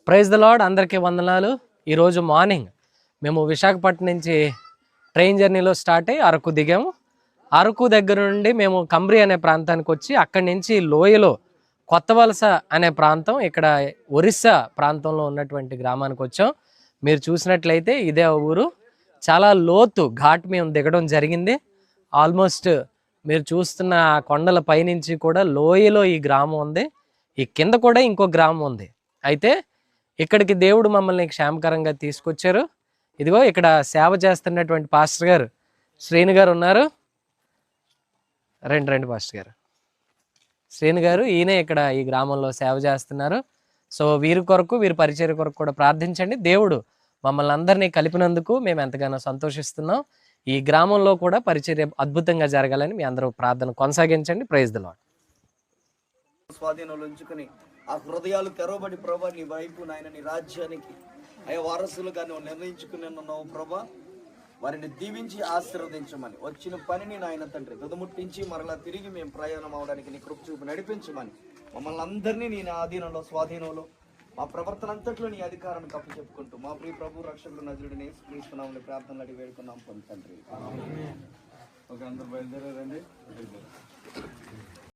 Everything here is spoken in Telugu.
ప్రైజ్ ద లార్డ్, అందరికీ వందనాలు. ఈరోజు మార్నింగ్ మేము విశాఖపట్నం నుంచి ట్రైన్ జర్నీలో స్టార్ట్ అయ్యి అరకు దిగాము. అరకు దగ్గర నుండి మేము కంబ్రి అనే ప్రాంతానికి వచ్చి అక్కడి నుంచి లోయలో కొత్త వలస అనే ప్రాంతం, ఇక్కడ ఒరిస్సా ప్రాంతంలో ఉన్నటువంటి గ్రామానికి వచ్చాం. మీరు చూసినట్లయితే ఇదే ఊరు. చాలా లోతు ఘాట్ మేము దిగడం జరిగింది. ఆల్మోస్ట్ మీరు చూస్తున్న కొండల పైనుంచి కూడా లోయలో ఈ గ్రామం ఉంది. ఈ కింద కూడా ఇంకో గ్రామం ఉంది. అయితే ఇక్కడికి దేవుడు మమ్మల్ని క్షేమకరంగా తీసుకొచ్చారు. ఇదిగో ఇక్కడ సేవ చేస్తున్నటువంటి పాస్టర్ గారు శ్రీను గారు ఉన్నారు. రండి పాస్టర్ గారు. శ్రీను గారు ఈయనే ఇక్కడ ఈ గ్రామంలో సేవ చేస్తున్నారు. సో వీరి కొరకు, వీరి పరిచర్య కొరకు కూడా ప్రార్థించండి. దేవుడు మమ్మల్ని అందరినీ కలిపినందుకు మేము ఎంతగానో సంతోషిస్తున్నాం. ఈ గ్రామంలో కూడా పరిచర్య అద్భుతంగా జరగాలని మీ అందరూ ప్రార్థన కొనసాగించండి. Praise the Lord. స్వాధీనంలో ఉంచుకుని ఆ హృదయాలు తెరవబడి ప్రభా నీ వైపు నాయన నీ రాజ్యానికి అయ్యా వారసులుగా నువ్వు నిర్ణయించుకుని ఉన్నావు ప్రభా. వారిని దీవించి ఆశీర్వదించమని, వచ్చిన పనిని నాయన తండ్రి తుదముట్టించి మరలా తిరిగి మేము ప్రయాణం అవడానికి నీ కృప చూపు నడిపించమని, మమ్మల్ని అందరినీ నీ ఆధీనంలో స్వాధీనంలో మా ప్రవర్తన అంతట్లో నీ అధికారాన్ని కప్పు చెప్పుకుంటూ మా ప్రియ ప్రభు రక్షకుడు నజరుడిని యేసుక్రీస్తునామములో ప్రార్థనలు అడిగి వేడుకున్నాం తండ్రి. ఓకే, అందరూ బయలుదేరారండి.